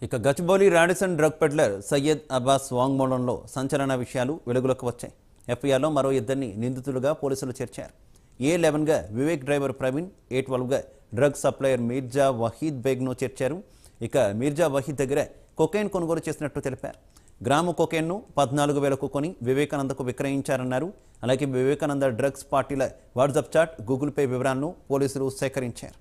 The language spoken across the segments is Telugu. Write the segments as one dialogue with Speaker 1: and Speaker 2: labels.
Speaker 1: ఇక Gachibowli Radisson drug peddler Syed Abbas వాంగ్మూలంలో సంచలన విషయాలు వెలుగులోకి వచ్చాయి. ఎఫ్ఐఆర్లో మరో ఇద్దరిని నిందితులుగా పోలీసులు చేర్చారు. A11గా వివేక్ డ్రైవర్ ప్రవీణ్, A12గా డ్రగ్ సప్లయర్ మీర్జా వహీద్ బేగ్ను చేర్చారు. ఇక మీర్జా వహీద్ దగ్గర కొకైన్ కొనుగోలు చేసినట్టు తెలిపారు. గ్రాము కొకైన్ను 14,000కు కొని వివేకానందకు విక్రయించారన్నారు. అలాగే వివేకానంద డ్రగ్స్ పార్టీల వాట్సాప్ చాట్, గూగుల్ పే వివరాలను పోలీసులు సేకరించారు.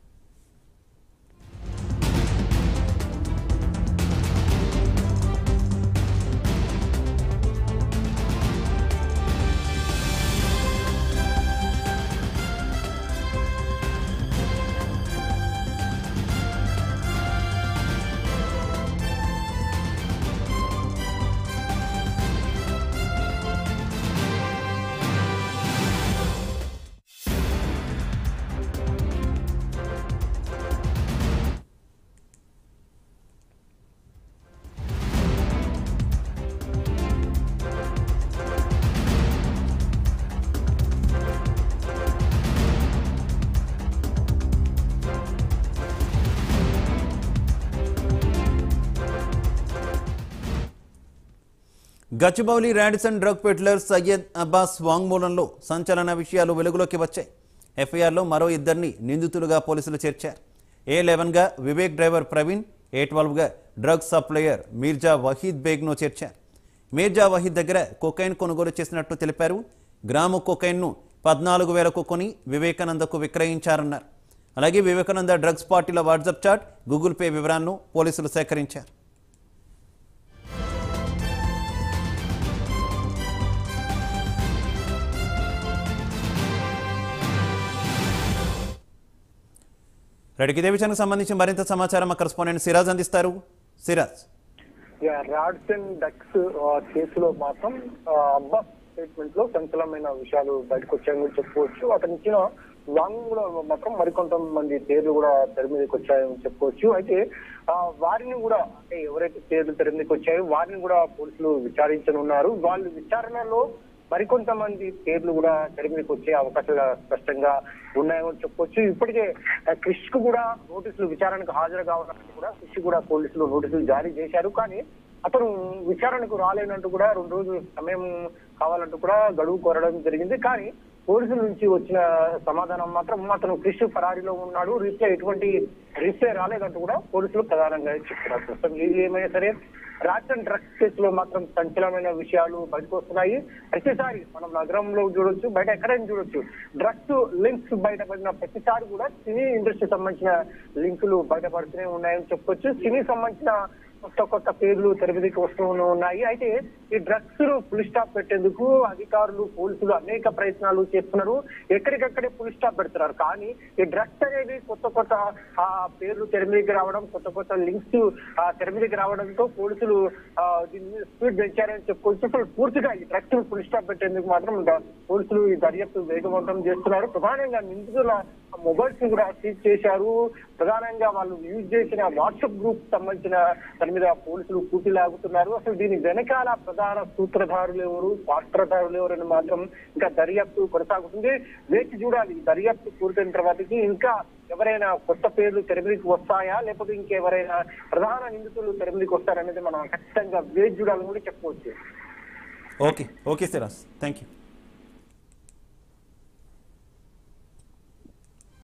Speaker 1: Gachibowli Radisson drug peddler Syed Abbas వాంగ్మూలంలో సంచలన విషయాలు వెలుగులోకి వచ్చాయి. ఎఫ్ఐఆర్లో మరో ఇద్దరిని నిందితులుగా పోలీసులు చేర్చారు. A11గా వివేక్ డ్రైవర్ ప్రవీణ్, A12గా డ్రగ్ సప్లయర్ మీర్జా వహీద్ బేగ్ను చేర్చారు. మీర్జా వహీద్ దగ్గర కొకైన్ కొనుగోలు చేసినట్టు తెలిపారు. గ్రాము కొకైన్ను 14,000కు కొని వివేకానందకు విక్రయించారన్నారు. అలాగే వివేకానంద డ్రగ్స్ పార్టీల వాట్సాప్ చాట్, గూగుల్ పే వివరాలను పోలీసులు సేకరించారు. ఇదే విషయానికి సంబంధించి మరింత సమాచారం మా కరెస్పాండెంట్ సిరాజ్ అందిస్తారు. సిరాజ్,
Speaker 2: రాడ్సన్ డ్రగ్స్ కేసులో మాత్రం అబ్బాస్ స్టేట్మెంట్ లో సంచలనమైన విషయాలు బయటకు వచ్చాయని కూడా చెప్పుకోవచ్చు. అతను ఇచ్చిన వాంగ్మూలంలో మాత్రం మరికొంతమంది పేర్లు కూడా తెర మీదకి వచ్చాయని చెప్పుకోవచ్చు. అయితే వారిని కూడా, అంటే ఎవరైతే పేర్లు తెర మీదకి వచ్చాయో వారిని కూడా పోలీసులు విచారించనున్నారు. వాళ్ళు విచారణలో మరికొంతమంది పేర్లు కూడా తెర మీదకి వచ్చే అవకాశాలు స్పష్టంగా ఉన్నాయని చెప్పుకోవచ్చు. ఇప్పటికే క్రిష్ కు కూడా నోటీసులు, విచారణకు హాజరు కావాలంటే కూడా క్రిష్ కూడా పోలీసులు నోటీసులు జారీ చేశారు. కానీ అతను విచారణకు రాలేనంటూ కూడా 2 రోజులు సమయం కావాలంటూ కూడా గడువు కోరడం జరిగింది. కానీ పోలీసుల నుంచి వచ్చిన సమాధానం మాత్రం అతను క్రిష్ ఫరారీలో ఉన్నాడు, ఎటువంటి రిప్లై రాలేదంటూ కూడా పోలీసులు ప్రధానంగా చెప్తున్నారు. ప్రస్తుతం ఏమైనా సరే రాడ్సన్ డ్రగ్స్ కేసులో మాత్రం సంచలనమైన విషయాలు బయటకు వస్తున్నాయి. ప్రతిసారి మనం నగరంలో చూడొచ్చు, బయట ఎక్కడైనా చూడొచ్చు, డ్రగ్స్ లింక్స్ బయటపడిన ప్రతిసారి కూడా సినీ ఇండస్ట్రీ సంబంధించిన లింకులు బయటపడుతూనే ఉన్నాయని చెప్పొచ్చు. సినీ సంబంధించిన కొత్త పేర్లు తెర మీదకి వస్తూ ఉన్నాయి. అయితే ఈ డ్రగ్స్ ను ఫుల్ స్టాప్ పెట్టేందుకు అధికారులు, పోలీసులు అనేక ప్రయత్నాలు చేస్తున్నారు. ఎక్కడికక్కడే ఫుల్ స్టాప్ పెడుతున్నారు. కానీ ఈ డ్రగ్స్ అనేది కొత్త పేర్లు తెర మీదకి రావడం, కొత్త లింక్స్ తెర మీదకి రావడంతో పోలీసులు దీన్ని స్పీడ్ పెంచారని చెప్పుకోవచ్చు. పూర్తిగా ఈ డ్రగ్స్ ను ఫుల్ స్టాప్ పెట్టేందుకు మాత్రం పోలీసులు ఈ దర్యాప్తు వేగవంతం చేస్తున్నారు. ప్రధానంగా నిందితుల మొబైల్స్ ని కూడా సీజ్ చేశారు. ప్రధానంగా వాళ్ళు యూజ్ చేసిన వాట్సాప్ గ్రూప్ సంబంధించిన దాని మీద పోలీసులు పూర్తి లాగుతున్నారు. అసలు దీని వెనకాల ప్రధాన సూత్రధారులు ఎవరు, పాత్రధారులు ఎవరు అని మాత్రం ఇంకా దర్యాప్తు కొనసాగుతుంది. వేచి చూడాలి. దర్యాప్తు పూర్తయిన తర్వాతకి ఇంకా ఎవరైనా కొత్త పేర్లు తెర మీదకి వస్తాయా, లేకపోతే ఇంకెవరైనా ప్రధాన నిందితులు తెర మీదకి వస్తారనేది మనం ఖచ్చితంగా వేచి చూడాలని కూడా చెప్పుకోవచ్చు.
Speaker 1: Okay Siraj, thank you.